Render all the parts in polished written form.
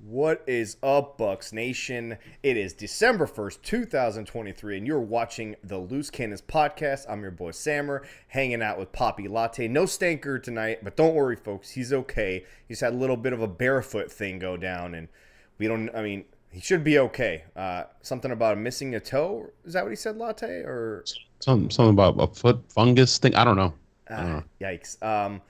What is up, Bucs Nation? It is December 1st, 2023, and you're watching the Loose Cannons podcast. I'm your boy, Sammer, hanging out with Poppy Latte. No Stanker tonight, but don't worry, folks. He's okay. He's had a little bit of a barefoot thing go down, and he should be okay. Something about missing a toe? Is that what he said, Latte? Or something about a foot fungus thing? I don't know. Yikes.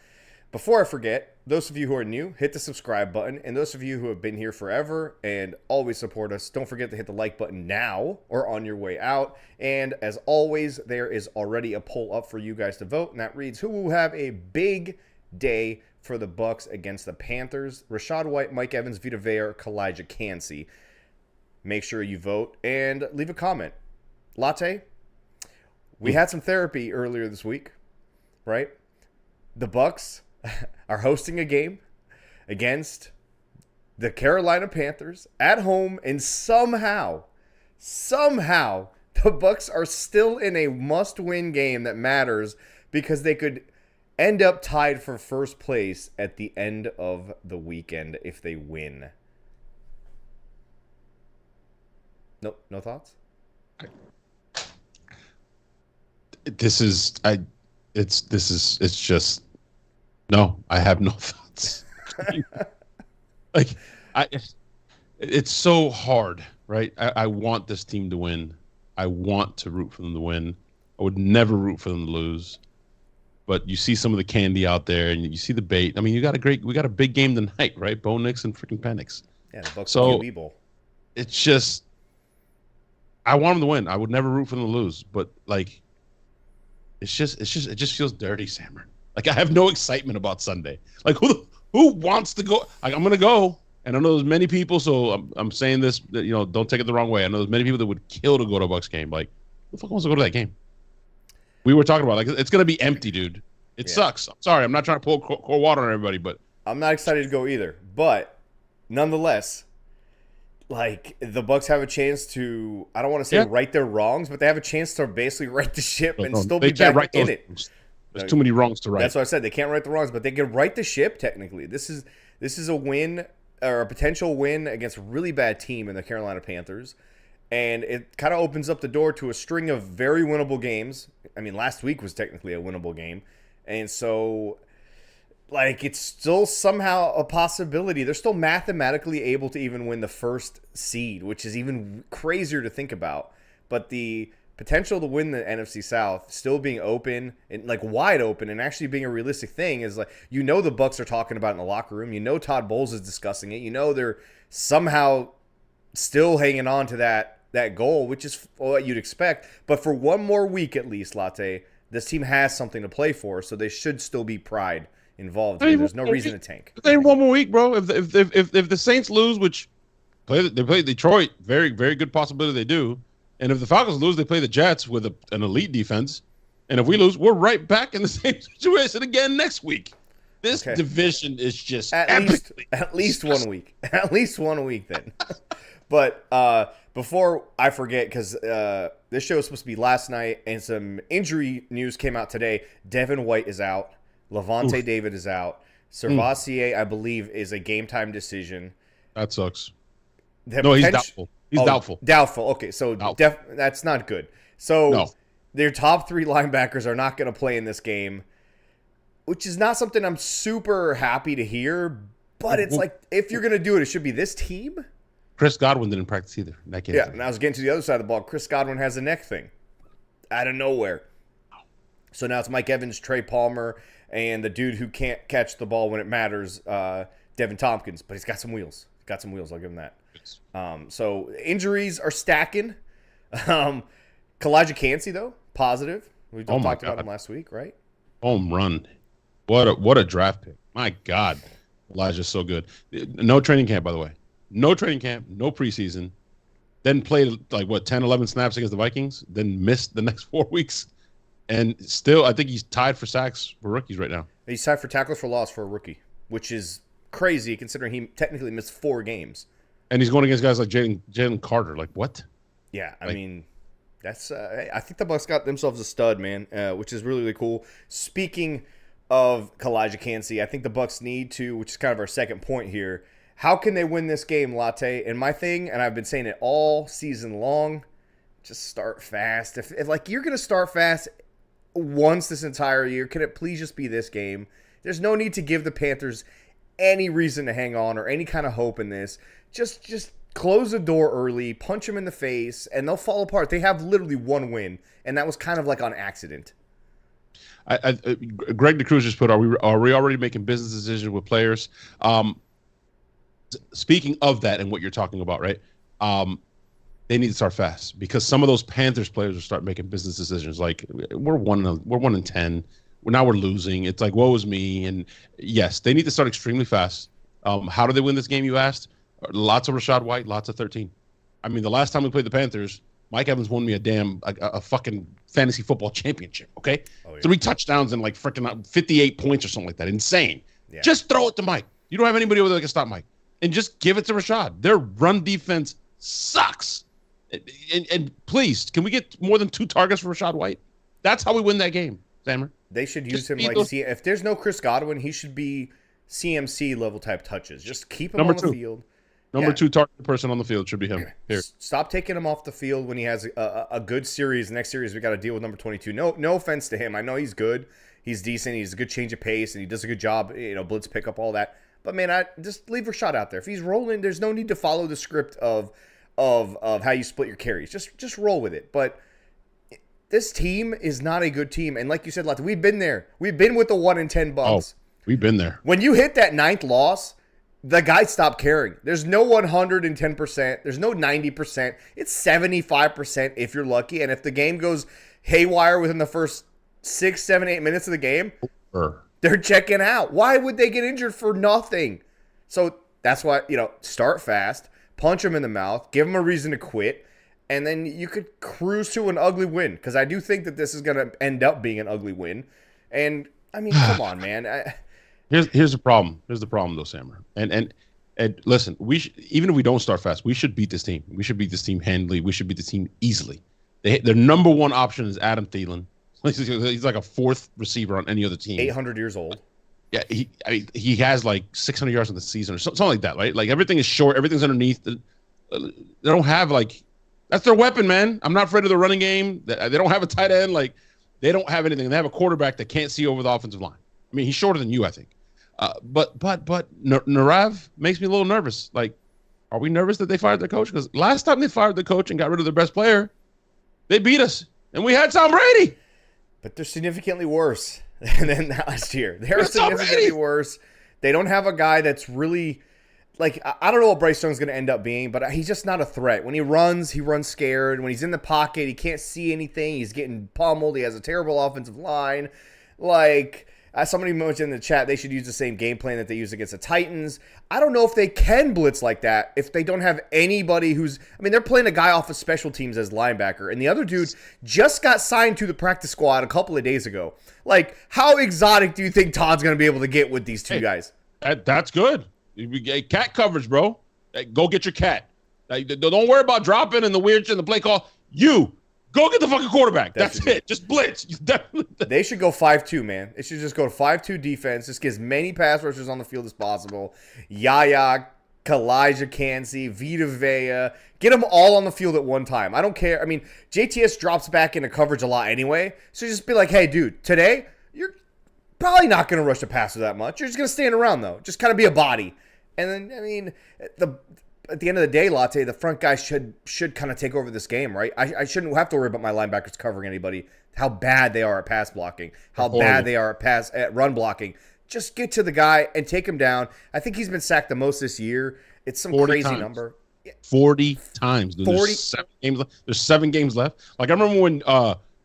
Before I forget, those of you who are new, hit the subscribe button. And those of you who have been here forever and always support us, don't forget to hit the like button now or on your way out. And as always, there is already a poll up for you guys to vote. And that reads, who will have a big day for the Bucs against the Panthers? Rachaad White, Mike Evans, Vita Vea, Kalijah Cansey. Make sure you vote and leave a comment. Latte, we had some therapy earlier this week, right? The Bucs are hosting a game against the Carolina Panthers at home, and somehow the Bucs are still in a must-win game that matters because they could end up tied for first place at the end of the weekend if they win. No thoughts? No, I have no thoughts. It's so hard, right? I want this team to win. I want to root for them to win. I would never root for them to lose. But you see some of the candy out there, and you see the bait. I mean, we got a big game tonight, right? Bo Nix and freaking Penix. Yeah, the Bucs QB Bowl. It's just, I want them to win. I would never root for them to lose. But it just feels dirty, Sammer. Like, I have no excitement about Sunday. Like, who wants to go? Like, I'm going to go. And I know there's many people, so I'm saying this, don't take it the wrong way. I know there's many people that would kill to go to a Bucs game. Like, who the fuck wants to go to that game? We were talking about, it's going to be empty, dude. It sucks. I'm sorry. I'm not trying to pour cold water on everybody, but. I'm not excited to go either. But, nonetheless, the Bucs have a chance to, I don't want to say right their wrongs, but they have a chance to basically right the ship and still be back in it. There's too many wrongs to right. That's what I said. They can't right the wrongs, but they can right the ship technically. This is a win or a potential win against a really bad team in the Carolina Panthers, and it kind of opens up the door to a string of very winnable games. I mean, last week was technically a winnable game, and so it's still somehow a possibility. They're still mathematically able to even win the first seed, which is even crazier to think about. But the potential to win the NFC South still being open and wide open and actually being a realistic thing is the Bucs are talking about it in the locker room. Todd Bowles is discussing it. They're somehow still hanging on to that that goal, which is what you'd expect. But for one more week at least, Latte, this team has something to play for, so they should still be pride involved here. There's no reason to tank. There ain't one more week, bro. If the Saints lose, which they play Detroit, very very good possibility they do. And if the Falcons lose, they play the Jets with an elite defense. And if we lose, we're right back in the same situation again next week. This division is just at least 1 week. At least 1 week then. But before I forget, because this show was supposed to be last night, and some injury news came out today. Devin White is out. Levante David is out. Servassier, I believe, is a game time decision. That sucks. No, he's doubtful. He's doubtful. Doubtful. Okay, so that's not good. So their top 3 linebackers are not going to play in this game, which is not something I'm super happy to hear. But it's like, if you're going to do it, it should be this team. Chris Godwin didn't practice either. Yeah, and I was getting to the other side of the ball. Chris Godwin has a neck thing out of nowhere. So now it's Mike Evans, Trey Palmer, and the dude who can't catch the ball when it matters, Devin Tompkins. But he's got some wheels. I'll give him that. So injuries are stacking. Kalijah Cansey, though, positive. We talked about him last week, right? Home run. What a draft pick. My God. Elijah's so good. No training camp, by the way. No training camp, no preseason. Then played 10, 11 snaps against the Vikings. Then missed the next 4 weeks. And still, I think he's tied for sacks for rookies right now. He's tied for tackles for loss for a rookie, which is crazy considering he technically missed 4 games. And he's going against guys like Jalen Carter. Like, what? Yeah, I mean, that's. I think the Bucs got themselves a stud, man, which is really, really cool. Speaking of Kalijah Cansey, I think the Bucs need to, which is kind of our second point here. How can they win this game, Latte? And my thing, and I've been saying it all season long, just start fast. If you're going to start fast once this entire year, can it please just be this game? There's no need to give the Panthers any reason to hang on or any kind of hope in this. Just close the door early, punch them in the face, and they'll fall apart. They have literally 1 win, and that was kind of like on accident. Greg DeCruz just put, are we already making business decisions with players? Speaking of that and what you're talking about, right? They need to start fast because some of those Panthers players will start making business decisions. Like we're 1-10. Now we're losing. It's like, woe is me. And yes, they need to start extremely fast. How do they win this game? You asked. Lots of Rachaad White, lots of 13. I mean, the last time we played the Panthers, Mike Evans won me a fucking fantasy football championship. Okay, 3 touchdowns and like freaking 58 points or something like that. Insane. Yeah. Just throw it to Mike. You don't have anybody over there that can stop Mike, and just give it to Rachaad. Their run defense sucks. And please, can we get more than 2 targets for Rachaad White? That's how we win that game, Sammer. They should use him like if there's no Chris Godwin, he should be CMC level type touches. Just keep him on the field. Number 2 target person on the field should be him. Here. Stop taking him off the field when he has a good series. Next series, we got to deal with number 22. No offense to him. I know he's good. He's decent. He's a good change of pace, and he does a good job, blitz pickup, all that. But, man, I just leave Rachaad out there. If he's rolling, there's no need to follow the script of how you split your carries. Just roll with it. But this team is not a good team. And like you said, Latte, we've been there. We've been with the 1-10 Bucs. Oh, we've been there. When you hit that 9th loss, the guys stop caring. There's no 110%. There's no 90%. It's 75% if you're lucky. And if the game goes haywire within the first 6, 7, 8 minutes of the game, they're checking out. Why would they get injured for nothing? So that's why, start fast, punch them in the mouth, give them a reason to quit, and then you could cruise to an ugly win. Because I do think that this is going to end up being an ugly win. And, I mean, come on, man. Here's the problem. Here's the problem, though, Sammer. And listen, even if we don't start fast, we should beat this team. We should beat this team handily. We should beat this team easily. Their number 1 option is Adam Thielen. He's like a 4th receiver on any other team. 800 years old. Yeah, he has like 600 yards in the season or something like that, right? Like everything is short, everything's underneath. They don't have that's their weapon, man. I'm not afraid of the running game. They don't have a tight end. Like they don't have anything. They have a quarterback that can't see over the offensive line. I mean, he's shorter than you, I think. But Narav makes me a little nervous. Like, are we nervous that they fired their coach? Because last time they fired the coach and got rid of their best player, they beat us, and we had Tom Brady. But they're significantly worse than last year. They're significantly worse. They don't have a guy that's really like, I don't know what Bryce Young's going to end up being, but he's just not a threat. When he runs scared. When he's in the pocket, he can't see anything. He's getting pummeled. He has a terrible offensive line. Like, as somebody mentioned in the chat, they should use the same game plan that they used against the Titans. I don't know if they can blitz like that if they don't have anybody who's... I mean, they're playing a guy off of special teams as linebacker, and the other dude just got signed to the practice squad a couple of days ago. Like, how exotic do you think Todd's going to be able to get with these two guys? That's good. Cat coverage, bro. Hey, go get your cat. Don't worry about dropping and the weird shit in the play call. Go get the fucking quarterback. That's it. Just blitz. They should go 5-2, man. It should just go to 5-2 defense. Just get as many pass rushers on the field as possible. Yaya, Kalijah Kancey, Vita Vea. Get them all on the field at one time. I don't care. I mean, JTS drops back into coverage a lot anyway. So just be like, hey, dude, today you're probably not going to rush the passer that much. You're just going to stand around, though. Just kind of be a body. And then, I mean, at the end of the day, Latte, the front guys should kind of take over this game, right? I shouldn't have to worry about my linebackers covering anybody, how bad they are at pass blocking, how bad they are at run blocking. Just get to the guy and take him down. I think he's been sacked the most this year. It's some crazy number. 40 times. Dude. 40? There's 7 games left. Like, I remember when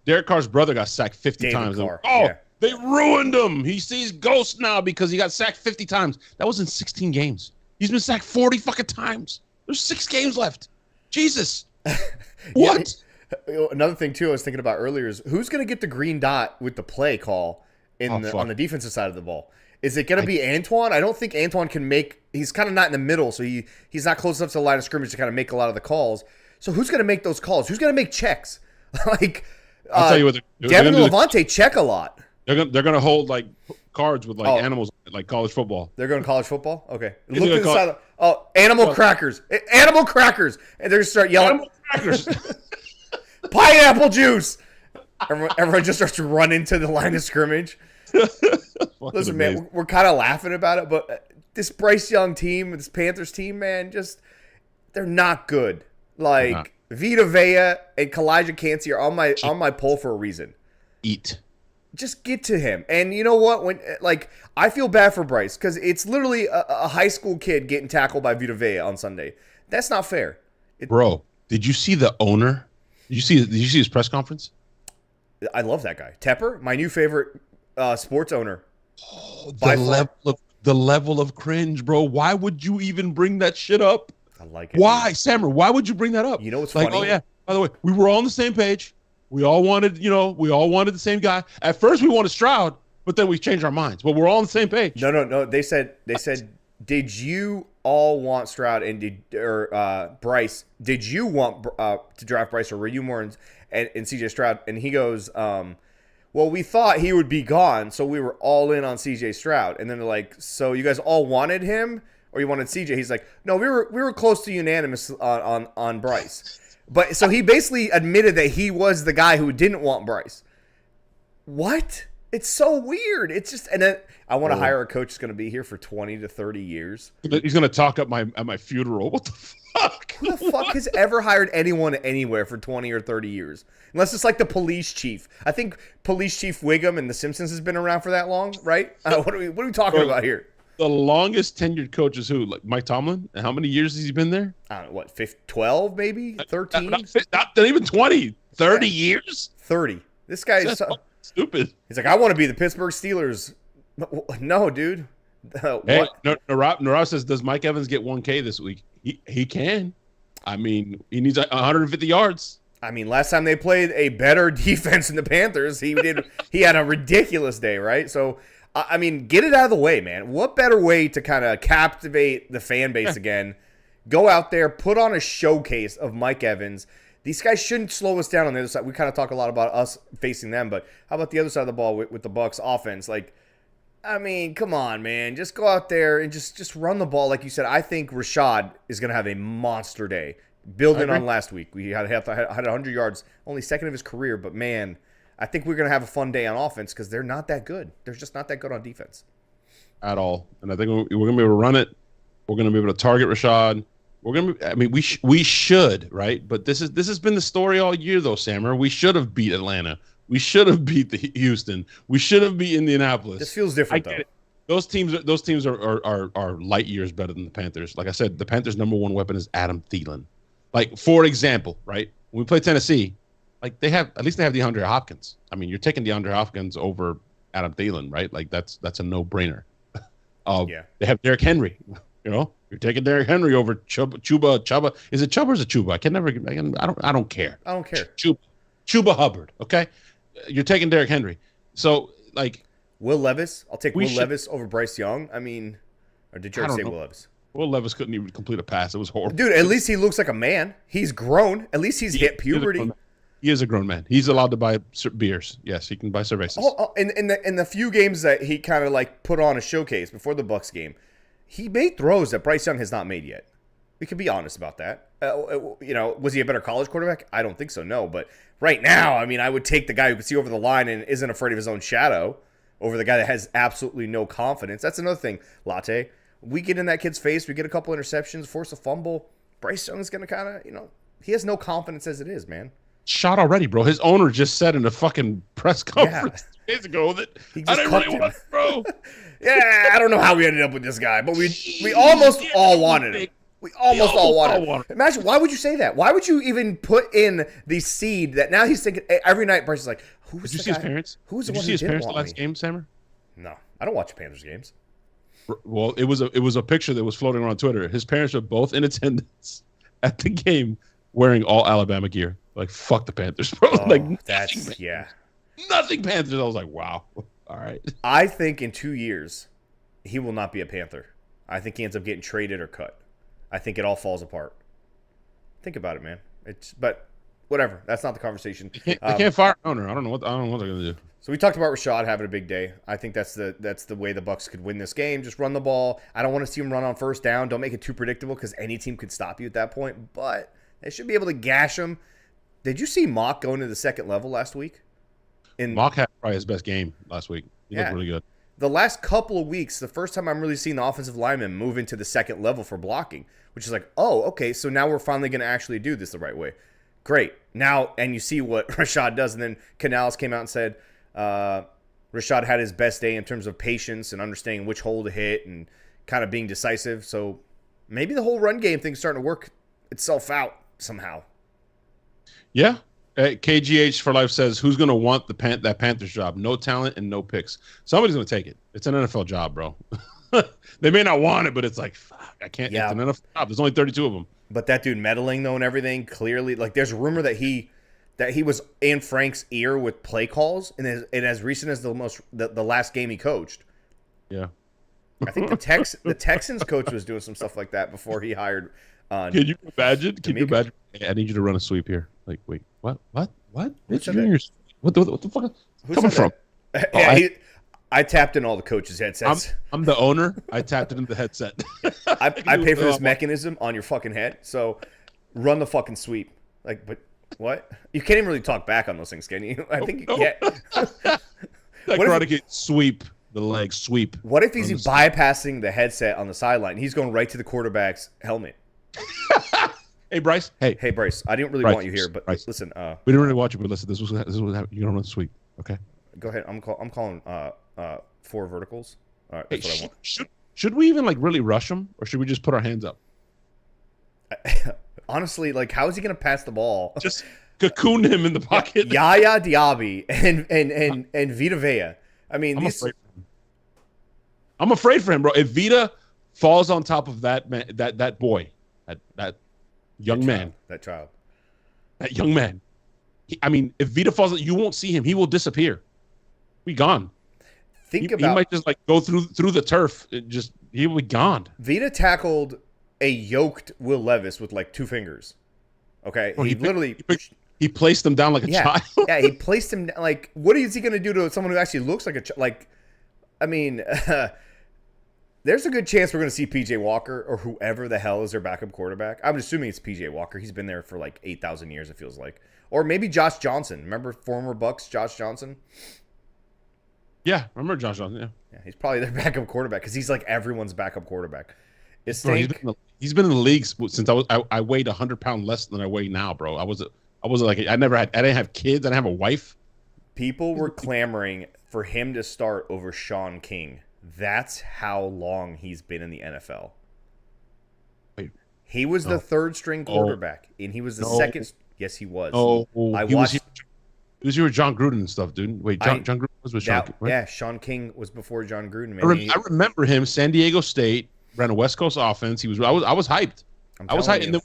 Derek Carr's brother got sacked 50 times. Carr. They ruined him. He sees ghosts now because he got sacked 50 times. That was in 16 games. He's been sacked 40 fucking times. There's 6 games left. Jesus. What? Another thing, too, I was thinking about earlier is who's going to get the green dot with the play call on the defensive side of the ball? Is it going to be Antoine? I don't think Antoine can make – he's kind of not in the middle, so he's not close enough to the line of scrimmage to kind of make a lot of the calls. So who's going to make those calls? Who's going to make checks? Like, I'll tell you what Devin and Levante check a lot. They're gonna hold like cards with like animals, like college football. They're going to college football? Okay. Look to the side. Animal crackers. Animal crackers. And they're going to start yelling. Animal crackers. Pineapple juice. Everyone just starts to run into the line of scrimmage. Listen, man, we're kind of laughing about it, but this Bryce Young team, this Panthers team, man, they're not good. Like, Vita Vea and Kalijah Kancey are on my poll for a reason. Just get to him. And you know what? I feel bad for Bryce because it's literally a high school kid getting tackled by Vita Vea on Sunday. That's not fair. Bro, did you see the owner? Did you see his press conference? I love that guy. Tepper, my new favorite sports owner. Oh, the level of cringe, bro. Why would you even bring that shit up? I like it. Why, Sammer? Why would you bring that up? You know what's like, funny? Oh yeah. By the way, we were all on the same page. We all wanted the same guy. At first, we wanted Stroud, but then we changed our minds. But we're all on the same page. No. They said, did you all want Stroud and Bryce? Did you want to draft Bryce, or were you more in CJ Stroud? And he goes, well, we thought he would be gone, so we were all in on CJ Stroud. And then they're like, so you guys all wanted him, or you wanted CJ? He's like, no, we were close to unanimous on Bryce. But so he basically admitted that he was the guy who didn't want Bryce. What? It's so weird. It's just, and then I want to hire a coach who's going to be here for 20 to 30 years. He's going to talk at my funeral. What the fuck? Who the fuck has ever hired anyone anywhere for 20 or 30 years? Unless it's like the police chief. I think police chief Wiggum in The Simpsons has been around for that long, right? What are we talking about here? The longest tenured coach is who? Like Mike Tomlin? And how many years has he been there? I don't know, what, 12 maybe? 13? Not even 20. 30 years? 30. This guy is stupid. He's like, I want to be the Pittsburgh Steelers. No, dude. Hey, Narab says, does Mike Evans get 1K this week? He can. I mean, he needs 150 yards. I mean, last time they played a better defense than the Panthers, he had a ridiculous day, right? So, I mean, get it out of the way, man. What better way to kind of captivate the fan base again? Go out there, put on a showcase of Mike Evans. These guys shouldn't slow us down on the other side. We kind of talk a lot about us facing them, but how about the other side of the ball with the Bucs offense? Like, I mean, come on, man. Just go out there and just run the ball. Like you said, I think Rashad is going to have a monster day. Building on last week. We had 100 yards, only second of his career, but man, I think we're going to have a fun day on offense because they're not that good. They're just not that good on defense. At all. And I think we're going to be able to run it. We're going to be able to target Rashad. We're going to. I mean, we should, right? But this has been the story all year, though, Sammer. We should have beat Atlanta. We should have beat Houston. We should have beat Indianapolis. This feels different, though. those teams are light years better than the Panthers. Like I said, the Panthers' number one weapon is Adam Thielen. Like, for example, right? When we play Tennessee, like they have DeAndre Hopkins. I mean, you're taking DeAndre Hopkins over Adam Thielen, right? Like that's a no-brainer. They have Derrick Henry. You know, you're taking Derrick Henry over Chuba. Is it Chuba or is it Chuba? I don't care. I don't care. Chuba Hubbard. Okay, you're taking Derrick Henry. So like Will Levis, I'll take Will Levis over Bryce Young. I mean, or did you already say Will Levis? Will Levis couldn't even complete a pass. It was horrible. Dude, at least he looks like a man. He's grown. At least he's hit puberty. He is a grown man. He's allowed to buy beers. Yes, he can buy cervezas. In the few games that he kind of like put on a showcase before the Bucs game, he made throws that Bryce Young has not made yet. We can be honest about that. Was he a better college quarterback? I don't think so, no. But right now, I mean, I would take the guy who can see over the line and isn't afraid of his own shadow over the guy that has absolutely no confidence. That's another thing, Latte. We get in that kid's face, we get a couple interceptions, force a fumble. Bryce Young's going to kind of, he has no confidence as it is, man. Shot already, bro. His owner just said in a fucking press conference days ago that I didn't really want it, bro. Yeah, I don't know how we ended up with this guy, but we almost all wanted him. We almost all wanted him. Imagine, why would you say that? Why would you even put in the seed that now he's thinking every night? Bryce is like, who was the guy? Did you see his parents? Who was the one who did you see his didn't parents the want last me? game, Sammer? No, I don't watch Panthers games. Well, it was a picture that was floating around Twitter. His parents were both in attendance at the game wearing all Alabama gear. Like, fuck the Panthers, bro. Oh, like, nothing Panthers. I was like, wow. All right. I think in 2 years, he will not be a Panther. I think he ends up getting traded or cut. I think it all falls apart. Think about it, man. But whatever. That's not the conversation. They can't fire an owner. I don't know what they're gonna do. So we talked about Rashad having a big day. I think that's the way the Bucs could win this game. Just run the ball. I don't want to see him run on first down. Don't make it too predictable because any team could stop you at that point. But they should be able to gash him. Did you see Mock going to the second level last week? Mock had probably his best game last week. He looked really good. The last couple of weeks, the first time I'm really seeing the offensive linemen move into the second level for blocking, which is like, oh, okay, so now we're finally going to actually do this the right way. Great. Now, and you see what Rashad does, and then Canales came out and said Rashad had his best day in terms of patience and understanding which hole to hit and kind of being decisive. So maybe the whole run game thing's starting to work itself out somehow. Yeah. KGH for life says, who's going to want that Panthers job? No talent and no picks. Somebody's going to take it. It's an NFL job, bro. They may not want it, but it's like, fuck, I can't. Yeah. It's an NFL job. There's only 32 of them. But that dude meddling, though, and everything, clearly, like, there's a rumor that he was in Frank's ear with play calls, and as recent as the last game he coached. Yeah. I think the Texans coach was doing some stuff like that before he hired. Can you imagine? I need you to run a sweep here. Like, wait, what? What the fuck? Who's coming from? I tapped in all the coaches' headsets. I'm the owner. I tapped it into the headset. I pay for this mechanism on your fucking head. So run the fucking sweep. Like, but what? You can't even really talk back on those things, can you? I think you can. That Karate Kid sweep. The leg sweep. What if he's bypassing the headset on the sideline? He's going right to the quarterback's helmet. Hey, Bryce. Hey, Bryce. I didn't really want you here, but Bryce. Listen. We didn't really watch it, but listen. This was you're gonna run the sweep. Okay. Go ahead. I'm calling 4 verticals. All right. That's what I want. Should we even like really rush him, or should we just put our hands up? Honestly, like, how is he gonna pass the ball? Just cocoon him in the pocket. Yaya Diaby and Vita Vea. I mean, I'm afraid for him, bro. If Vita falls on top of that man, that boy, that young man, that young man. If Vita falls, you won't see him. He will disappear. Be gone. He might just like go through the turf. He'll be gone. Vita tackled a yoked Will Levis with like 2 fingers. Okay, he literally he placed him down like a child. Yeah, he placed him like. What is he gonna do to someone who actually looks like a child? Like, I mean. There's a good chance we're going to see P.J. Walker or whoever the hell is their backup quarterback. I'm assuming it's P.J. Walker. He's been there for like 8,000 years, it feels like. Or maybe Josh Johnson. Remember former Bucs Josh Johnson? Yeah, remember Josh Johnson, yeah. He's probably their backup quarterback because he's like everyone's backup quarterback. He's been in the league since I weighed 100 pounds less than I weigh now, bro. I didn't have kids. I didn't have a wife. People were clamoring for him to start over Sean King That's how long he's been in the NFL. Wait, He was the no. third string quarterback, and he was the No. second. Yes, he was. Oh, I he was watched. he was here with John Gruden and stuff, dude. Wait, John Gruden was with Sean. Right? Yeah, Sean King was before John Gruden. I remember him. San Diego State ran a West Coast offense. I was hyped. I was hyped. And then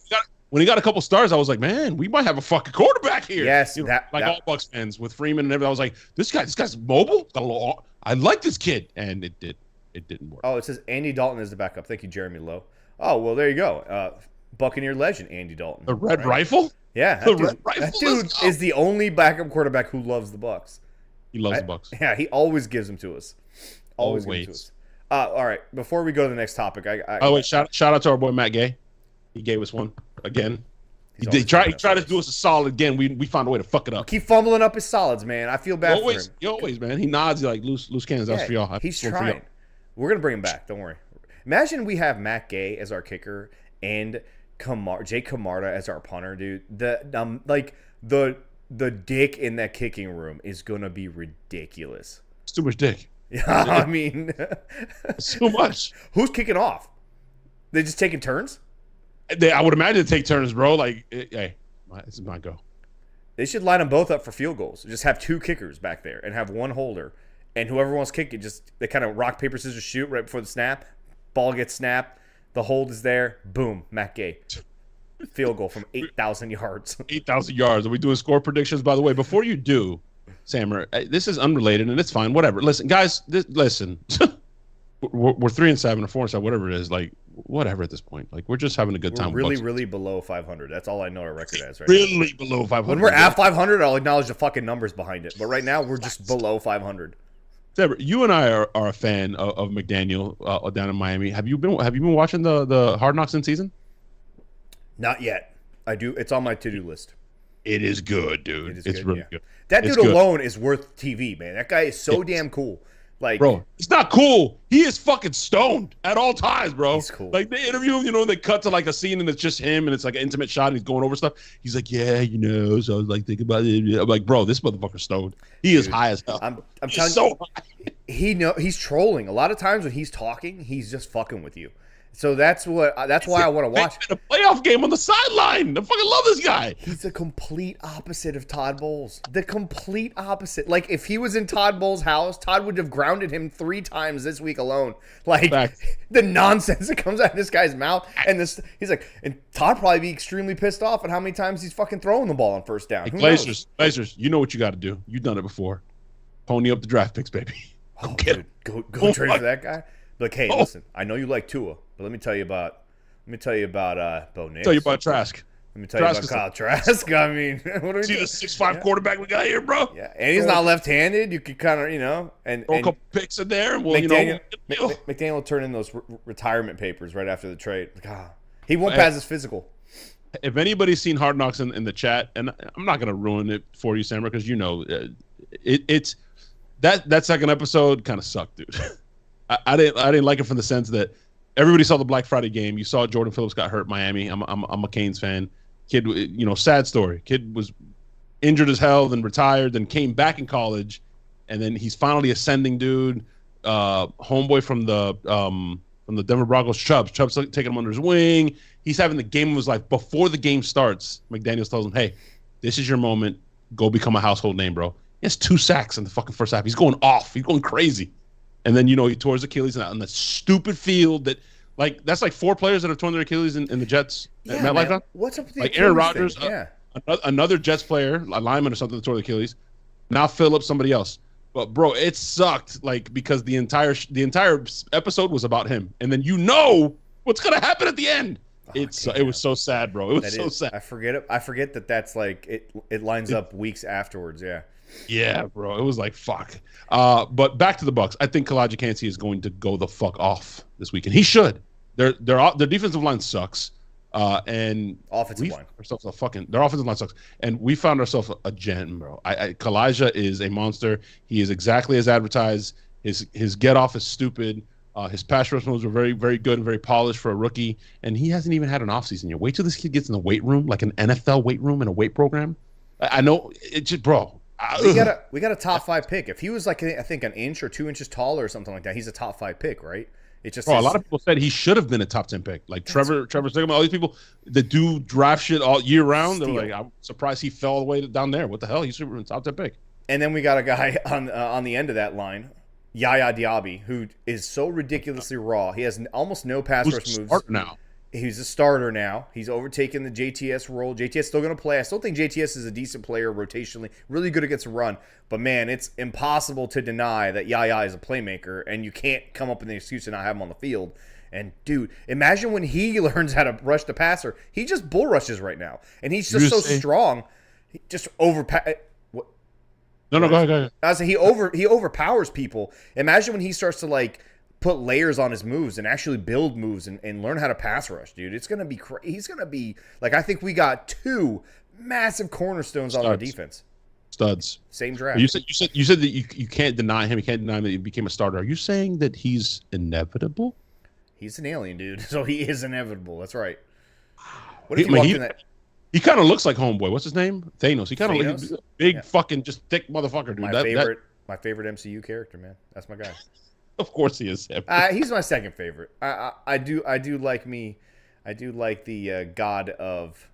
when he got a couple stars, I was like, man, we might have a fucking quarterback here. Yes, all Bucs fans with Freeman and everything. I was like, this guy's mobile. I like this kid, and it didn't work. Oh, it says Andy Dalton is the backup. Thank you, Jeremy Lowe. Oh, well, there you go. Buccaneer legend Andy Dalton. The Red Rifle. Yeah, that dude is the only backup quarterback who loves the Bucs. He loves the Bucs. Yeah, he always gives them to us. Always gives them to us. All right, before we go to the next topic, shout out to our boy Matt Gay. He gave us one again. He tried to do us a solid again. We found a way to fuck it up. Keep fumbling up his solids, man. I feel bad for him. He always, man. He nods like loose cannons. That's for y'all. He's trying. We're gonna bring him back. Don't worry. Imagine we have Matt Gay as our kicker and Jake Camarda as our punter, dude. The dick in that kicking room is gonna be ridiculous. It's too much dick. Yeah, I mean, it's too much. Who's kicking off? They just taking turns? I would imagine they take turns, bro. Like, hey, this is my go. They should line them both up for field goals. Just have two kickers back there and have one holder, and whoever wants to kick it, they kind of rock paper scissors shoot right before the snap. Ball gets snapped. The hold is there. Boom, Matt Gay. Field goal from 8,000 yards. 8,000 yards. Are we doing score predictions, by the way? Before you do, Sammer, this is unrelated, and it's fine. Whatever. Listen, guys, listen. we're 3-7 or 4-7, whatever it is. Like, whatever at this point. Like, we're just having a good time. We're really below 500. That's all I know our record as right now. Below 500. When we're at 500, I'll acknowledge the fucking numbers behind it. But right now, we're just below 500. Sammer, you and I are a fan of McDaniel down in Miami. Have you been watching the Hard Knocks in season? Not yet. I do. It's on my to-do list. It is good, dude. It's really good. That dude alone is worth TV, man. That guy is so damn cool. Like, bro, it's not cool. He is fucking stoned at all times, bro. He's cool. Like, they interview him, they cut to like a scene and it's just him and it's like an intimate shot and he's going over stuff. He's like, yeah, so I was like thinking about it. I'm like, bro, this motherfucker's stoned. He is high as hell. I'm telling you, high. He's trolling. A lot of times when he's talking, he's just fucking with you. So that's why I want to watch. A playoff game on the sideline. I fucking love this guy. He's the complete opposite of Todd Bowles. The complete opposite. Like, if he was in Todd Bowles' house, Todd would have grounded him 3 times this week alone. Like, the nonsense that comes out of this guy's mouth. And he's like, and Todd probably be extremely pissed off at how many times he's fucking throwing the ball on first down. Hey, Blazers, you know what you got to do. You've done it before. Pony up the draft picks, baby. Dude, go trade for that guy. Like, hey, listen, I know you like Tua, but let me tell you about Bo Nix. Tell you about Trask. Let me tell you about Kyle Trask. I mean, what are we doing? See the 6'5" quarterback we got here, bro? Yeah, and he's not left-handed. You could kind of, and throw a couple picks in there, and McDaniel will turn in those retirement papers right after the trade. He won't pass his physical. If anybody's seen Hard Knocks in the chat, and I'm not gonna ruin it for you, Samra, because it's that second episode kind of sucked, dude. I didn't like it from the sense that everybody saw the Black Friday game. You saw Jordan Phillips got hurt in Miami. I'm a Canes fan. Kid, sad story. Kid was injured as hell, then retired, then came back in college, and then he's finally ascending, dude. Homeboy from the Denver Broncos, Chubb's taking him under his wing. He's having the game of his life. Before the game starts, McDaniels tells him, "Hey, this is your moment. Go become a household name, bro." He has 2 sacks in the fucking first half. He's going off. He's going crazy. And then, he tore his Achilles on that stupid field that's like 4 players that have torn their Achilles in the Jets. Yeah, man. What's up with the Achilles Aaron Rodgers, another Jets player, a lineman or something that tore the Achilles. Now Phillips, somebody else. But, bro, it sucked, because the entire episode was about him. And then what's going to happen at the end. It was so sad, bro. It was so sad. I forget it. I forget that's like it lines up weeks afterwards, yeah. Yeah, bro. It was like, fuck. But back to the Bucs. I think Kalijah Kancey is going to go the fuck off this weekend. He should. Their defensive line sucks. And offensive line. Their offensive line sucks. And we found ourselves a gem, bro. Kalijah is a monster. He is exactly as advertised. His get off is stupid. His pass rush moves are very, very good and very polished for a rookie. And he hasn't even had an offseason yet. Wait till this kid gets in the weight room, like an NFL weight room and a weight program. I know it just, bro. We got a top 5 pick. If he was like I think an inch or 2 inches taller or something like that, he's a top 5 pick, right? It just a lot of people said he should have been a top 10 pick. Like Trevor Sigma, all these people that do draft shit all year round. They're like, I'm surprised he fell all the way down there. What the hell? He should have been a top 10 pick. And then we got a guy on the end of that line, Yaya Diaby, who is so ridiculously raw. He has almost no pass rush moves. Now. He's a starter now. He's overtaken the JTS role. JTS still going to play. I still think JTS is a decent player rotationally, really good against the run. But, man, it's impossible to deny that Yaya is a playmaker, and you can't come up with an excuse to not have him on the field. And, dude, imagine when he learns how to rush the passer. He just bull rushes right now. And he's just strong. He just overpass. No, go ahead. I say he overpowers people. Imagine when he starts to, like, put layers on his moves and actually build moves and learn how to pass rush, dude. It's gonna be he's gonna be like, I think we got 2 massive cornerstones on our defense. Studs. Same draft. You said that you can't deny him. You can't deny him that he became a starter. Are you saying that he's inevitable? He's an alien, dude. So he is inevitable. That's right. What if he He kind of looks like homeboy. What's his name? Thanos. He kind of looks like a big fucking just thick motherfucker, dude. My favorite MCU character, man. That's my guy. Of course he is. He's my second favorite. I do like the god of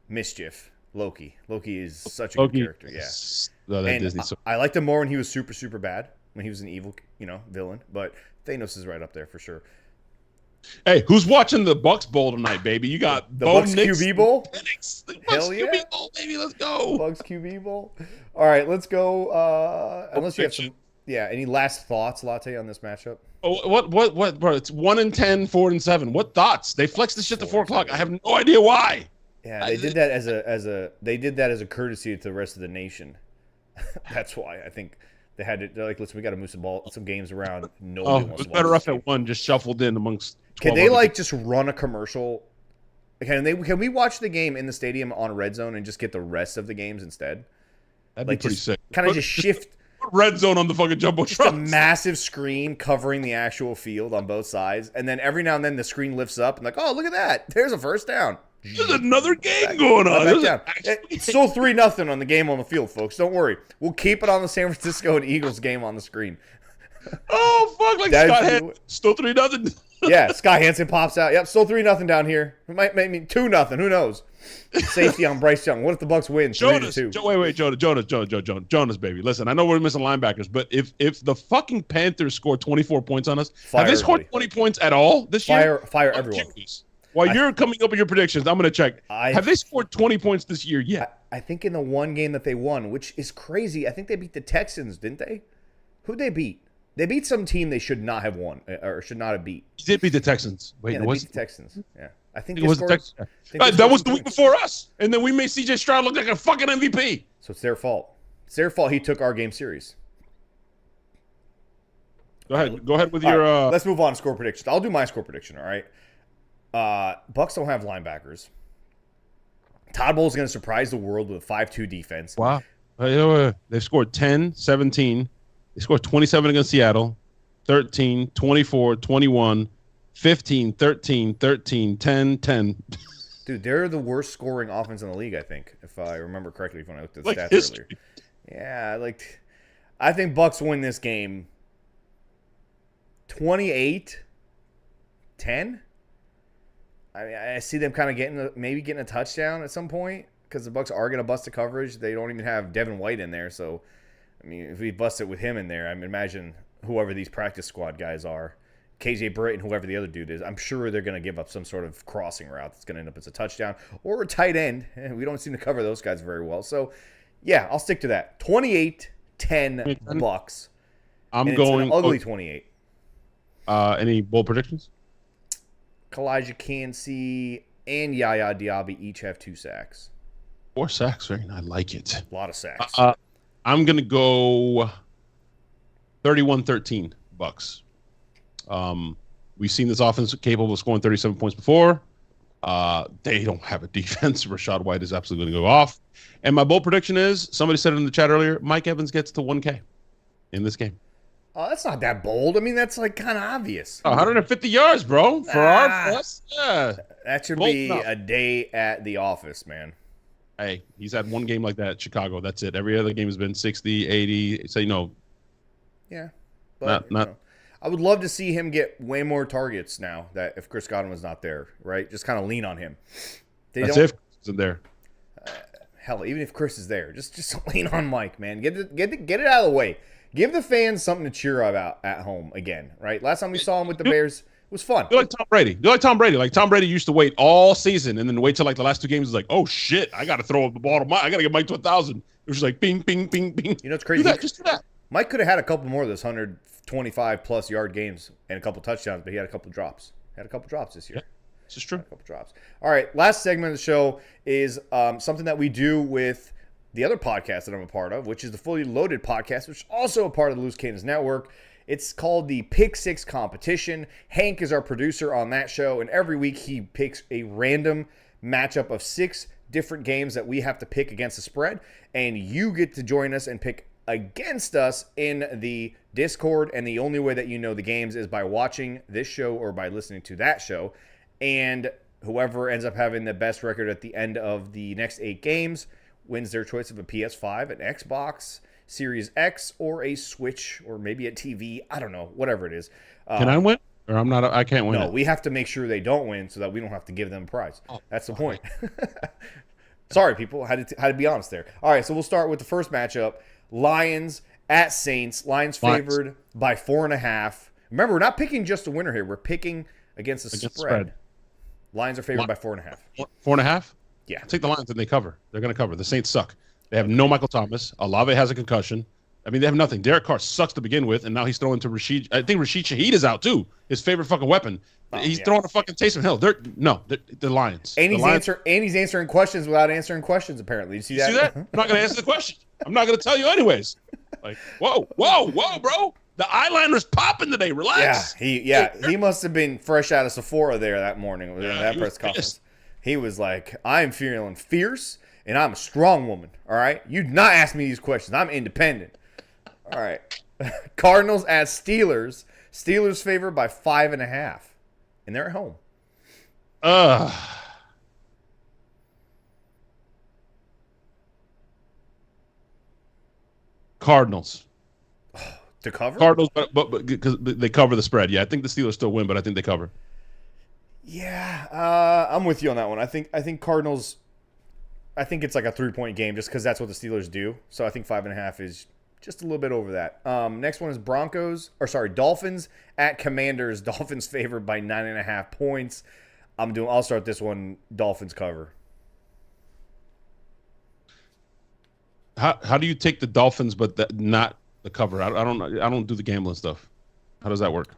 mischief, Loki. Loki is such a good character. Yeah. I liked him more when he was super, super bad, when he was an evil, villain. But Thanos is right up there for sure. Hey, who's watching the Bucs Bowl tonight, baby? You got the Bucs QB Bowl. Hell yeah, QB Bowl, baby. Let's go. Bucs QB Bowl. All right, let's go. Unless you have some. Yeah, any last thoughts, Latte, on this matchup? Oh, what, bro? It's 1-10, 4-7. What thoughts? They flexed this shit to 4 o'clock. I have no idea why. Yeah, they did that as a courtesy to the rest of the nation. That's why I think they had to. They're like, listen, we got to move some games around. Nobody wants to watch better off at one, just shuffled in amongst. Can they just run a commercial? Can we watch the game in the stadium on Red Zone and just get the rest of the games instead? That'd be pretty sick. Kind of just shift. Red Zone on the fucking jumbotron. Just a massive screen covering the actual field on both sides, and then every now and then the screen lifts up and like, oh, look at that! There's a first down. There's another game going on. It's still 3-0 on the game on the field, folks. Don't worry. We'll keep it on the San Francisco and Eagles game on the screen. Oh fuck! Like Scott Hansen, still 3-0. Yeah, Scott Hansen pops out. Yep, still 3-0 down here. It might make me 2-0. Who knows? Safety on Bryce Young. What if the Bucs win 3-2? Jonas, baby. Listen, I know we're missing linebackers, but if the fucking Panthers score 24 points on us, have they scored 20 points at all this year? Fire everyone. While you're coming up with your predictions, I'm going to check. Have they scored 20 points this year yet? I think in the one game that they won, which is crazy. I think they beat the Texans, didn't they? Who'd they beat? They beat some team they should not have won or should not have beat. They did beat the Texans. Wait, they beat the Texans. Yeah, I think it was the Texans. That was the week before us, and then we made C.J. Stroud look like a fucking MVP. So it's their fault. It's their fault. He took our game serious. Go ahead with your. Right, let's move on to score prediction. I'll do my score prediction. All right. Bucs don't have linebackers. Todd Bowles is going to surprise the world with a 5-2 defense. Wow. They've scored 10, 17. They scored 27 against Seattle, 13, 24, 21, 15, 13, 13, 10, 10. Dude, they're the worst scoring offense in the league, I think, if I remember correctly when I looked at the stats earlier. Yeah, I think Bucs win this game 28-10. I see them kind of getting a touchdown at some point because the Bucs are going to bust the coverage. They don't even have Devin White in there, so I mean, if we bust it with him in there, I mean, imagine whoever these practice squad guys are, KJ Britt and whoever the other dude is, I'm sure they're going to give up some sort of crossing route that's going to end up as a touchdown or a tight end. We don't seem to cover those guys very well. So, yeah, I'll stick to that. 28-10 Bucs. I'm going an ugly 28. Any bold predictions? Kalijah Kancey and Yaya Diaby each have 2 sacks. 4 sacks, very nice. I like it. A lot of sacks. I'm going to go 31-13 Bucs. We've seen this offense capable of scoring 37 points before. They don't have a defense. Rashad White is absolutely going to go off. And my bold prediction is, somebody said it in the chat earlier, Mike Evans gets to 1K in this game. Oh, that's not that bold. I mean, that's kind of obvious. 150 yards, bro. For our plus, yeah. That should be a day at the office, man. Hey, he's had one game like that at Chicago. That's it. Every other game has been 60, 80. So, Yeah, but I would love to see him get way more targets now that if Chris Godwin was not there, right? Just kind of lean on him. That's if Chris isn't there. Hell, even if Chris is there, just lean on Mike, man. Get it out of the way. Give the fans something to cheer about at home again, right? Last time we saw him with the Bears, it was fun. You're like Tom Brady. Like Tom Brady used to wait all season and then wait till like the last two games. Is like, oh shit, I got to throw the ball to Mike. I got to get Mike to 1,000. It was just like, bing, bing, bing, bing. You know what's crazy? Just do that. Mike could have had a couple more of those 125 plus yard games and a couple touchdowns, but he had a couple drops. This year. Yeah, this is true. A couple drops. All right, last segment of the show is something that we do with the other podcast that I'm a part of, which is the Fully Loaded podcast, which is also a part of the Loose Cannons Network. It's called the Pick Six Competition. Hank is our producer on that show, and every week he picks a random matchup of 6 different games that we have to pick against the spread, and you get to join us and pick against us in the Discord. And the only way that you know the games is by watching this show or by listening to that show. And whoever ends up having the best record at the end of the next 8 games wins their choice of a PS5, an Xbox Series X, or a Switch, or maybe a TV. I don't know, whatever it is. Can I win? Or I can't win. No, it. we have to make sure they don't win so that we don't have to give them a prize. That's the point. Sorry, people. Had to be honest there. All right, so we'll start with the first matchup. Lions at Saints. Lions favored by 4.5. Remember, we're not picking just a winner here. We're picking against the spread. Lions are favored by 4.5. 4.5? Yeah. Take the Lions and they cover. They're going to cover. The Saints suck. They have no Michael Thomas. Olave has a concussion. I mean, they have nothing. Derek Carr sucks to begin with, and now he's throwing to Rashid. I think Rashid Shaheed is out, too. His favorite fucking weapon. He's throwing a fucking Taysom Hill. They're the Lions. And he's answering questions without answering questions, apparently. You see that? I'm not going to answer the question. I'm not going to tell you anyways. Like, whoa, bro. The eyeliner's popping today. Relax. Yeah, he must have been fresh out of Sephora there that morning with that press conference. He was like, I'm feeling fierce, and I'm a strong woman, all right? You not ask me these questions. I'm independent. All right. Cardinals at Steelers. Steelers favored by 5.5, and they're at home. Cardinals. To cover? Cardinals, but because they cover the spread. Yeah, I think the Steelers still win, but I think they cover. Yeah, I'm with you on that one. I think Cardinals. I think it's like a 3-point game just because that's what the Steelers do. So I think 5.5 is just a little bit over that. Next one is Dolphins at Commanders. Dolphins favored by 9.5 points. I'll start this one. Dolphins cover. How do you take the Dolphins, but not the cover? I don't do the gambling stuff. How does that work?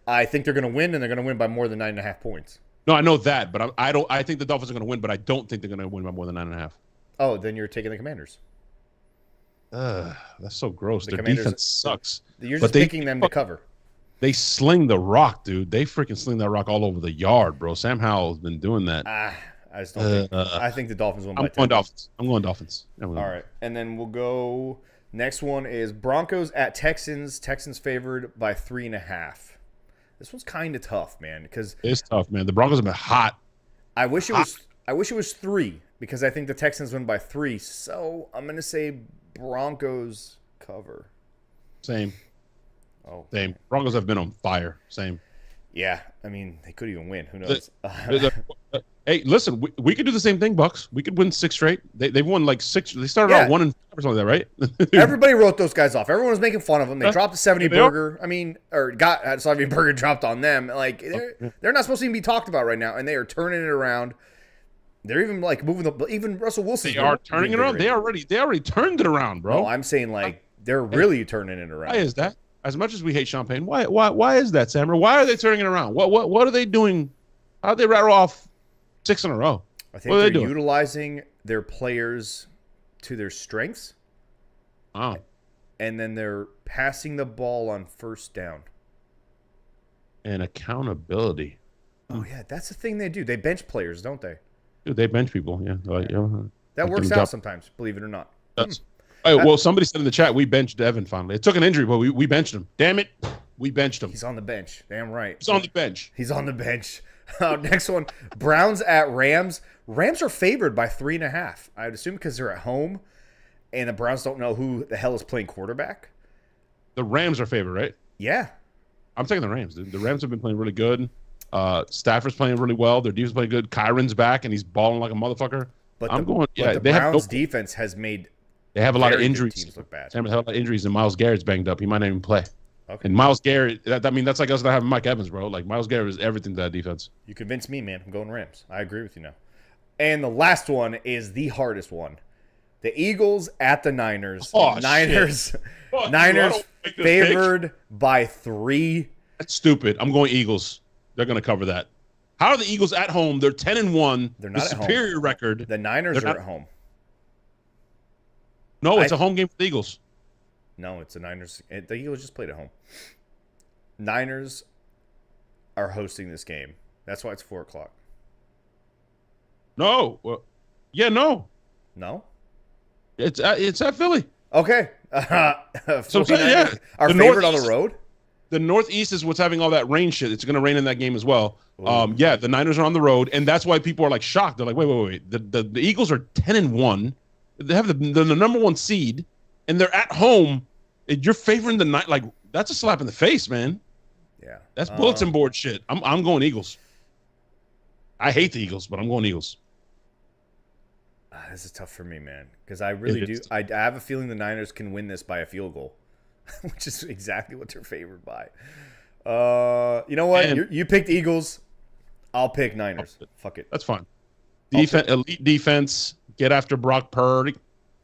I think they're going to win, and they're going to win by more than 9.5 points. No, I know that, but I think the Dolphins are going to win, but I don't think they're going to win by more than 9.5. Oh, then you're taking the Commanders. That's so gross. Their defense sucks. You're just picking them to cover. They sling the rock, dude. They freaking sling that rock all over the yard, bro. Sam Howell's been doing that. I just don't think. I think the Dolphins win by 10. I'm going Dolphins. All right, and then we'll go. Next one is Broncos at Texans. Texans favored by 3.5. This one's kind of tough, man, because it's tough, man. The Broncos have been hot. I wish it was 3 because I think the Texans win by 3. So I'm gonna say Broncos cover. Same. Oh, same. Broncos have been on fire. Same. Yeah, I mean they could even win. Who knows? Hey, listen, we could do the same thing, Bucs. We could win 6 straight. They've won like 6. They started out 1-5 or something like that, right? Everybody wrote those guys off. Everyone was making fun of them. They dropped a 70 burger. Got 70 burger dropped on them. Like they're not supposed to even be talked about right now, and they are turning it around. They're even like moving even Russell Wilson. They are turning it around. They already turned it around, bro. No, I'm saying like they're really turning it around. Why is that? As much as we hate Champagne, why is that, Sammer? Why are they turning it around? What are they doing? How did they rattle off 6 in a row? I think they're utilizing their players to their strengths. Oh. And then they're passing the ball on first down. And accountability. Oh, yeah. That's the thing they do. They bench players, don't they? Dude, they bench people, yeah. That works out sometimes, believe it or not. Well, somebody said in the chat, we benched Devin finally. It took an injury, but we benched him. Damn it. We benched him. He's on the bench. Damn right. He's on the bench. He's on the bench. Next one, Browns at Rams. Rams are favored by 3.5. I would assume because they're at home, and the Browns don't know who the hell is playing quarterback. The Rams are favored, right? Yeah. I'm taking the Rams, dude. The Rams have been playing really good. Stafford's playing really well. Their defense playing good. Kyron's back, and he's balling like a motherfucker. But the Browns defense has made they have a lot of injuries. Teams look bad. They have a lot of injuries, and Myles Garrett's banged up. He might not even play. Okay. And Myles Garrett, that's like us not having Mike Evans, bro. Like, Myles Garrett is everything to that defense. You convinced me, man. I'm going Rams. I agree with you now. And the last one is the hardest one. The Eagles at the Niners. Oh, Niners Niners favored by 3. That's stupid. I'm going Eagles. They're going to cover that. How are the Eagles at home? They're 10-1. They're not at superior home. record. The Niners are at home. No, it's a home game for the Eagles. No, it's the Niners. The Eagles just played at home. Niners are hosting this game. That's why it's 4 o'clock. No. No. No? It's at Philly. Okay. So, yeah. Our favorite on the road? The Northeast is what's having all that rain shit. It's going to rain in that game as well. Yeah, the Niners are on the road, and that's why people are like shocked. They're like, wait. The Eagles are 10-1. They have the number 1 seed, and they're at home. And you're favoring the night. Like, that's a slap in the face, man. Yeah, that's bulletin board shit. I'm going Eagles. I hate the Eagles, but I'm going Eagles. This is tough for me, man, because I really do. I have a feeling the Niners can win this by a field goal, which is exactly what they're favored by. You know what? You picked Eagles. I'll pick Niners. Fuck it. That's fine. Elite defense. Get after Brock Purdy.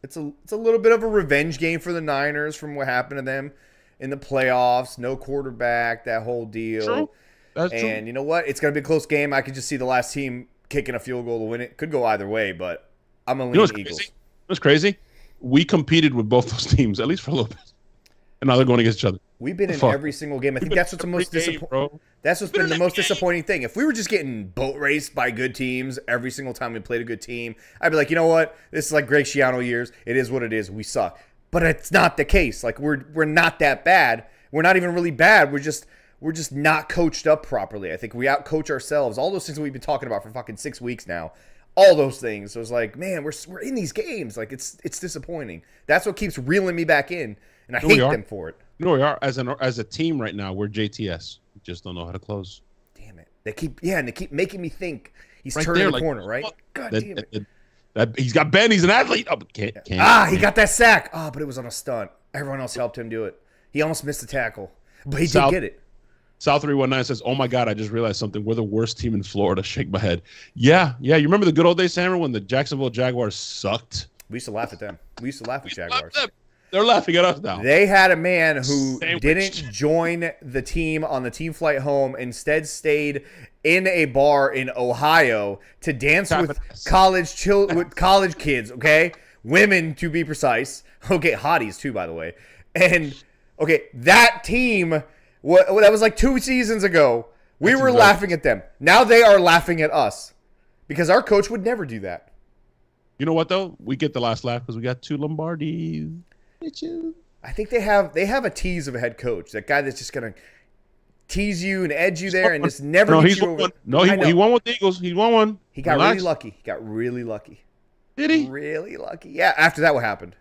It's a little bit of a revenge game for the Niners from what happened to them in the playoffs. No quarterback, that whole deal. True. That's true. And you know what? It's going to be a close game. I could just see the last team kicking a field goal to win it. Could go either way, but I'm going to lean Eagles. What's crazy? We competed with both those teams, at least for a little bit. And now they're going against each other. We've been in every single game. I think that's what's the most disappointing. That's what's been the most disappointing thing. If we were just getting boat raced by good teams every single time we played a good team, I'd be like, you know what? This is like Greg Schiano years. It is what it is. We suck. But it's not the case. Like we're not that bad. We're not even really bad. We're just not coached up properly. I think we outcoach ourselves. All those things that we've been talking about for fucking 6 weeks now. All those things. So it's like, man, we're in these games. Like it's disappointing. That's what keeps reeling me back in, and I hate them for it. You know, we are as a team right now. We're JTS. We just don't know how to close. Damn it! They keep making me think he's right turning there, the corner. Right? God damn it! He's got Ben. He's an athlete. Oh, but can't. He got that sack. Oh, but it was on a stunt. Everyone else helped him do it. He almost missed the tackle, but he did get it. South 319 says, "Oh my God, I just realized something. We're the worst team in Florida." Shake my head. Yeah. You remember the good old days, Sammer, when the Jacksonville Jaguars sucked? We used to laugh at them. We used to laugh at Jaguars. They're laughing at us now. They had a man who didn't join the team on the team flight home, instead stayed in a bar in Ohio to dance with college kids, okay? Women, to be precise. Okay, hotties too, by the way. And, okay, that team, that was like 2 seasons ago. We were laughing at them. Now they are laughing at us because our coach would never do that. You know what, though? We get the last laugh because we got 2 Lombardis. I think they have a tease of a head coach. That guy that's just gonna tease you and edge you there and just never get you over. He won with the Eagles. He won one. He got really lucky. Did he? Really lucky. Yeah. After that, what happened?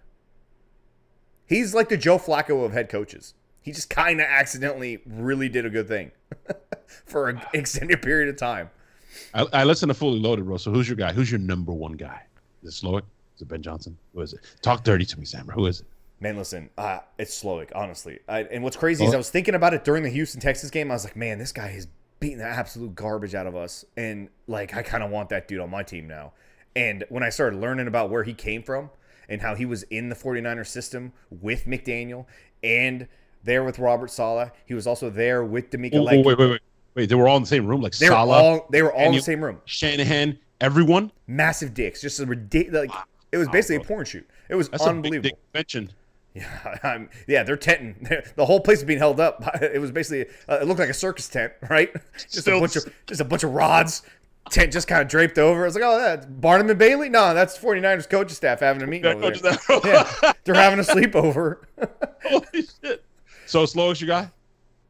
He's like the Joe Flacco of head coaches. He just kind of accidentally really did a good thing for an extended period of time. I listen to Fully Loaded, bro. So who's your guy? Who's your number 1 guy? Is it Slowick? Is it Ben Johnson? Who is it? Talk dirty to me, Sam. Who is it? Man, listen, it's Slowick, honestly. And what's crazy is I was thinking about it during the Houston-Texas game. I was like, man, this guy is beating the absolute garbage out of us. And, like, I kind of want that dude on my team now. And when I started learning about where he came from and how he was in the 49ers system with McDaniel and there with Robert Saleh, he was also there with D'Amico. Wait. They were all in the same room? Like Saleh? They were all in the same room. Shanahan, everyone? Massive dicks. Just a ridiculous. Like, it was basically a porn shoot. It was unbelievable. Mentioned. Yeah, they're tenting. The whole place was being held up. It was basically it looked like a circus tent, right? Just a bunch of rods, tent just kind of draped over. I was like, oh, that's Barnum and Bailey? No, that's 49ers coaching staff having a meeting over there. Yeah, they're having a sleepover. Holy shit! So Slowick's your guy?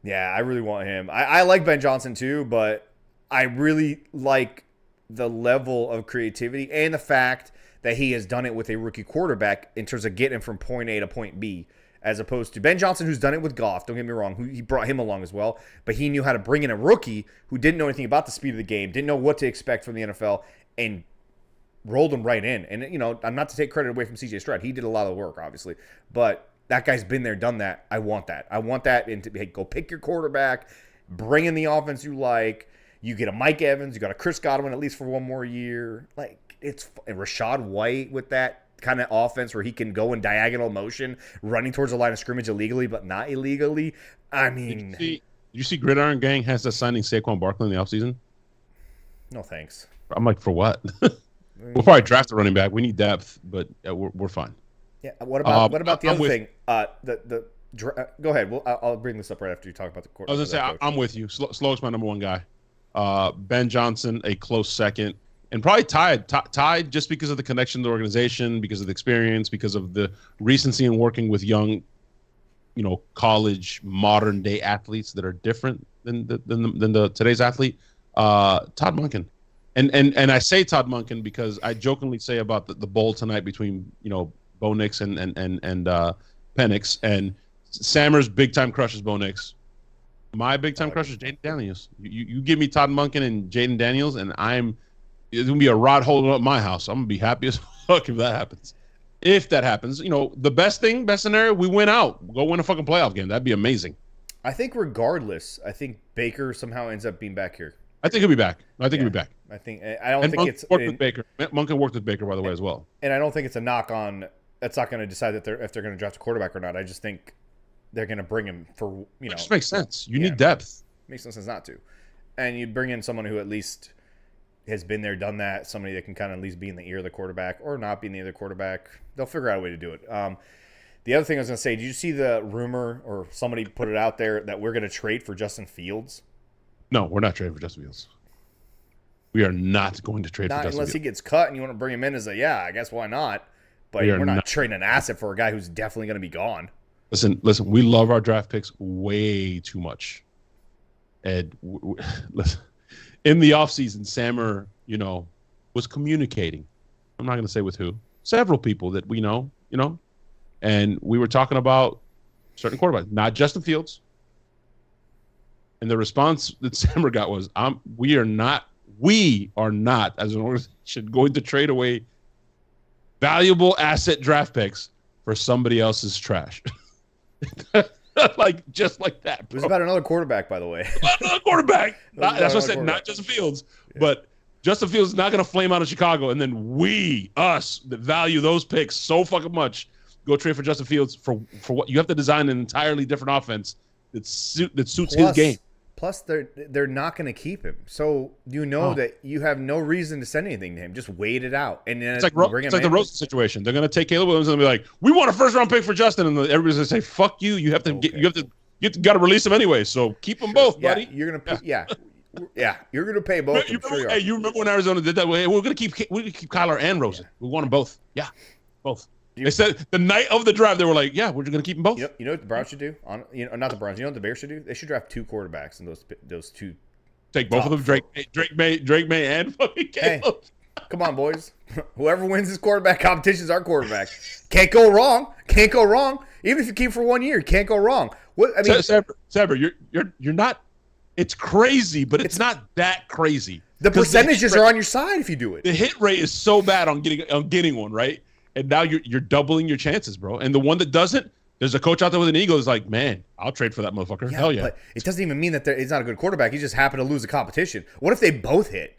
Yeah, I really want him. I like Ben Johnson too, but I really like the level of creativity and the fact that he has done it with a rookie quarterback in terms of getting him from point A to point B, as opposed to Ben Johnson, who's done it with Goff. Don't get me wrong, he brought him along as well, but he knew how to bring in a rookie who didn't know anything about the speed of the game, didn't know what to expect from the NFL, and rolled him right in. And, I'm not to take credit away from CJ Stroud. He did a lot of the work, obviously, but that guy's been there, done that. I want that. And to go pick your quarterback, bring in the offense you like. You get a Mike Evans, you got a Chris Godwin at least for one more year. And Rashad White with that kind of offense where he can go in diagonal motion, running towards the line of scrimmage illegally, but not illegally. I mean, did you see Gridiron Gang has us signing Saquon Barkley in the offseason? No thanks. I'm like, for what? We'll probably draft a running back. We need depth, but we're fine. Yeah. What about the other thing? Go ahead. I'll bring this up right after you talk about the court. I was gonna say I'm with you. Slowick's my number one guy. Ben Johnson, a close second, and probably tied just because of the connection to the organization, because of the experience, because of the recency in working with young, college modern day athletes that are different than the today's athlete. Todd Monken, and I say Todd Monken because I jokingly say about the bowl tonight between Bo Nix and Penix, and Sammer's big time crushes Bo Nix. My big time crush is Jaden Daniels. You give me Todd Monken and Jaden Daniels, and it's gonna be a rod holding up my house. I'm gonna be happy as fuck if that happens. If that happens, the best scenario, we win out, go win a fucking playoff game. That'd be amazing. I think regardless, Baker somehow ends up being back here. I think he'll be back. I think he'll be back. I don't think it's worked with Baker. Monken worked with Baker, by the way, as well. And I don't think it's a knock on. That's not going to decide if they're going to draft a quarterback or not. I just think they're going to bring him for It just makes sense. You need depth. Makes no sense not to. And you bring in someone who at least has been there, done that. Somebody that can kind of at least be in the ear of the quarterback or not be in the ear of the quarterback. They'll figure out a way to do it. The other thing I was going to say, did you see the rumor or somebody put it out there that we're going to trade for Justin Fields? No, we're not trading for Justin Fields. We are not going to trade for Justin Fields. Unless he gets cut and you want to bring him in as I guess why not? But we're not trading an asset for a guy who's definitely going to be gone. Listen, we love our draft picks way too much. And listen, in the offseason, Sammer, was communicating. I'm not going to say with who. Several people that we know, and we were talking about certain quarterbacks, not Justin Fields. And the response that Sammer got was, we are not, as an organization, going to trade away valuable asset draft picks for somebody else's trash. Just like that, bro. It was about another quarterback, by the way. Another quarterback. That's what I said, not Justin Fields. Yeah. But Justin Fields is not going to flame out of Chicago, and then us that value those picks so fucking much, go trade for Justin Fields for what? You have to design an entirely different offense that suits his game. Plus, they're not going to keep him. So that you have no reason to send anything to him. Just wait it out. And then it's like the Rosen situation. They're going to take Caleb Williams and be like, "We want a first-round pick for Justin," and everybody's going to say, "Fuck you! You have to got to release him anyway. So keep them both, buddy." You're going to you're going to pay both. You remember when Arizona did that? We're going to keep Kyler and Rosen. Yeah. We want them both. Yeah, both. They said the night of the draft, they were like, "Yeah, we're going to keep them both." You know what the Browns should do? Not the Browns. You know what the Bears should do? They should draft two quarterbacks, and those two take both of them. Drake May, and fucking Caleb. Hey, come on, boys. Whoever wins this quarterback competition is our quarterback. Can't go wrong. Even if you keep for 1 year, can't go wrong. Saber, you're not. It's crazy, but it's not that crazy. The percentages are on your side if you do it. The hit rate is so bad on getting one right. And now you're doubling your chances, bro. And the one that doesn't, there's a coach out there with an ego that's like, man, I'll trade for that motherfucker. Hell yeah. But it doesn't even mean that he's not a good quarterback. He just happened to lose the competition. What if they both hit?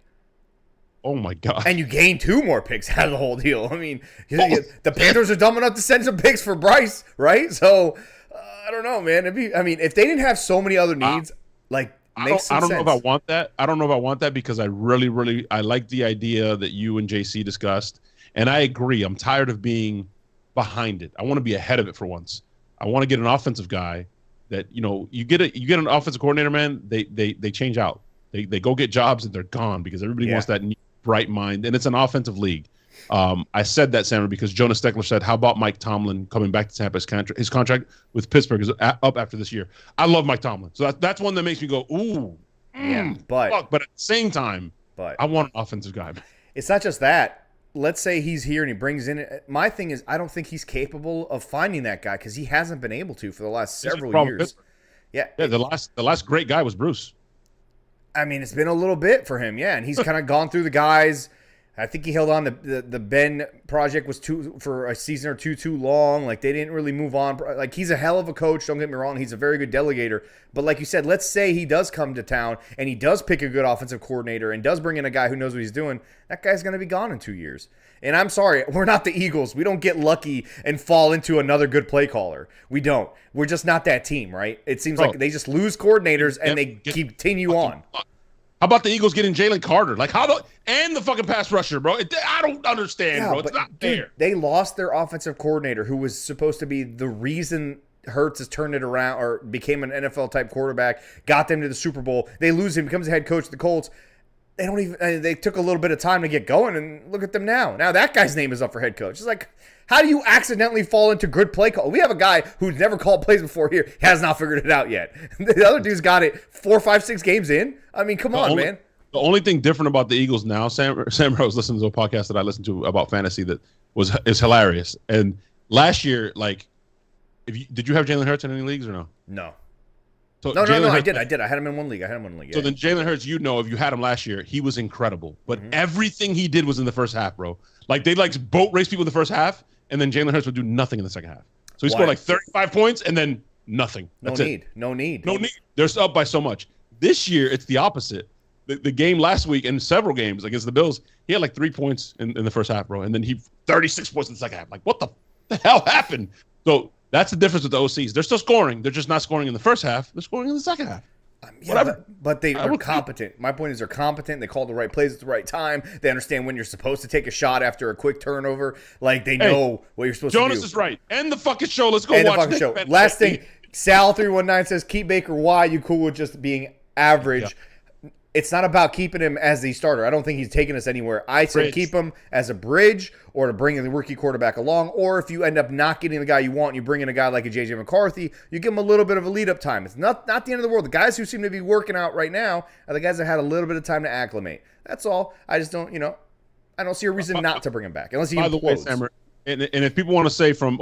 Oh, my God. And you gain 2 more picks out of the whole deal. I mean, the Panthers are dumb enough to send some picks for Bryce, right? So, I don't know, man. If they didn't have so many other needs, I don't know if I want that. I don't know if I want that because I really, I like the idea that you and JC discussed. And I agree. I'm tired of being behind it. I want to be ahead of it for once. I want to get an offensive guy that, you get an offensive coordinator, man, they change out. They go get jobs and they're gone because everybody wants that new, bright mind. And it's an offensive league. I said that, Sammer, because Jonas Steckler said, how about Mike Tomlin coming back to Tampa? His contract with Pittsburgh is up after this year. I love Mike Tomlin. So that's one that makes me go, ooh, Yeah, but Fuck, but at the same time, I want an offensive guy. It's not just that. Let's say he's here and he brings in. My thing is, I don't think he's capable of finding that guy because he hasn't been able to for the last several years. Yeah, the last great guy was Bruce. I mean, it's been a little bit for him, yeah, and he's kind of gone through the guys. I think he held on. The Ben project was for a season or two too long. Like, they didn't really move on. Like, he's a hell of a coach. Don't get me wrong. He's a very good delegator. But like you said, let's say he does come to town and he does pick a good offensive coordinator and does bring in a guy who knows what he's doing. That guy's going to be gone in 2 years. And I'm sorry, we're not the Eagles. We don't get lucky and fall into another good play caller. We don't. We're just not that team, right? It seems like they just lose coordinators and they continue on. How about the Eagles getting Jalen Carter? Like, and the fucking pass rusher, bro. I don't understand, bro. It's not fair. They lost their offensive coordinator, who was supposed to be the reason Hurts has turned it around or became an NFL-type quarterback, got them to the Super Bowl. They lose him, becomes the head coach of the Colts. They took a little bit of time to get going, and look at them now. Now that guy's name is up for head coach. It's like, how do you accidentally fall into good play call? We have a guy who's never called plays before here, has not figured it out yet. The other dude's got it 4, 5, 6 games in. I mean, come on, man. The only thing different about the Eagles now, Sam Rose listened to a podcast that I listened to about fantasy that is hilarious. And last year, like, did you have Jalen Hurts in any leagues or no? No. So No, I did. I had him in one league. Yeah. So then Jalen Hurts, if you had him last year, he was incredible. But everything he did was in the first half, bro. Like, they'd boat race people in the first half, and then Jalen Hurts would do nothing in the second half. So he scored like 35 points and then nothing. No need. They're up by so much. This year, it's the opposite. The game last week and several games against the Bills, he had like 3 points in the first half, bro. And then 36 points in the second half. Like, what the hell happened? So that's the difference with the OCs. They're still scoring. They're just not scoring in the first half. They're scoring in the second half. Yeah, but they are competent. My point is they're competent. They call the right plays at the right time. They understand when you're supposed to take a shot after a quick turnover. Like, they know what you're supposed to do. Jonas is right. End the fucking show. Let's go watch the show. Last thing, Sal319 says, keep Baker. Why? You cool with just being average? Yeah. It's not about keeping him as the starter. I don't think he's taking us anywhere. I said keep him as a bridge or to bring in the rookie quarterback along. Or if you end up not getting the guy you want and you bring in a guy like a J.J. McCarthy, you give him a little bit of a lead-up time. It's not the end of the world. The guys who seem to be working out right now are the guys that had a little bit of time to acclimate. That's all. I just don't, I don't see a reason not to bring him back unless he implodes. By the way, and if people want to say from,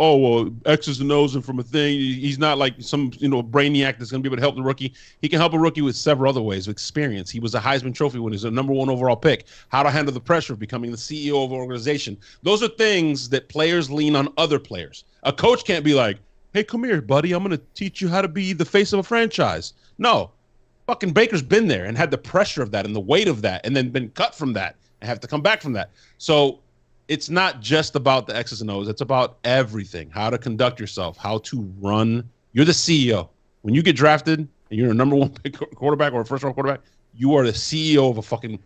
X's and O's and from a thing, he's not like some, brainiac that's going to be able to help the rookie. He can help a rookie with several other ways, with experience. He was a Heisman Trophy winner. He's a number 1 overall pick. How to handle the pressure of becoming the CEO of an organization. Those are things that players lean on other players. A coach can't be like, hey, come here, buddy. I'm going to teach you how to be the face of a franchise. No. Fucking Baker's been there and had the pressure of that and the weight of that and then been cut from that and have to come back from that. So it's not just about the X's and O's. It's about everything. How to conduct yourself, how to run. You're the CEO. When you get drafted and you're a number 1 pick quarterback or a first-round quarterback, you are the CEO of a fucking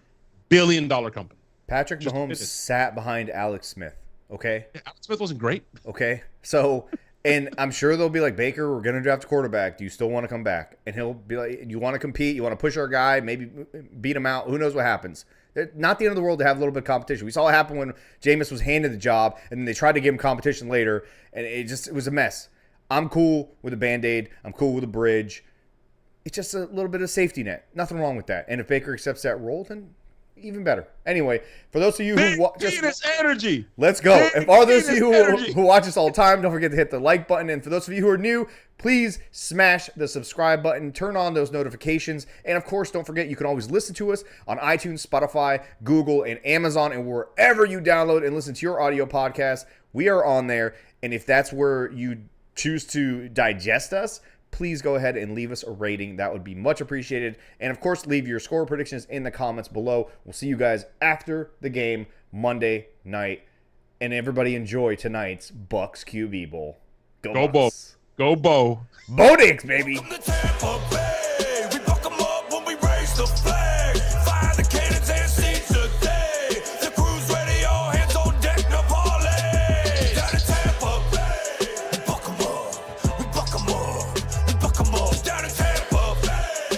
billion-dollar company. Patrick Mahomes sat behind Alex Smith, okay? Yeah, Alex Smith wasn't great. Okay. So, and I'm sure they'll be like, Baker, we're going to draft a quarterback. Do you still want to come back? And he'll be like, you want to compete? You want to push our guy? Maybe beat him out? Who knows what happens? Not the end of the world to have a little bit of competition. We saw it happen when Jameis was handed the job, and then they tried to give him competition later, and it was a mess. I'm cool with a Band-Aid. I'm cool with a bridge. It's just a little bit of safety net. Nothing wrong with that. And if Baker accepts that role, then even better. Anyway, for those of you who energy. Let's go. If all those of you who watch us all the time, don't forget to hit the like button. And for those of you who are new, please smash the subscribe button, turn on those notifications. And of course, don't forget, you can always listen to us on iTunes, Spotify, Google, and Amazon, and wherever you download and listen to your audio podcast, we are on there. And if that's where you choose to digest us, please go ahead and leave us a rating. That would be much appreciated. And of course, leave your score predictions in the comments below. We'll see you guys after the game Monday night. And everybody enjoy tonight's Bucs QB Bowl. Go Bucs. Go Bo. Bo Dix, baby.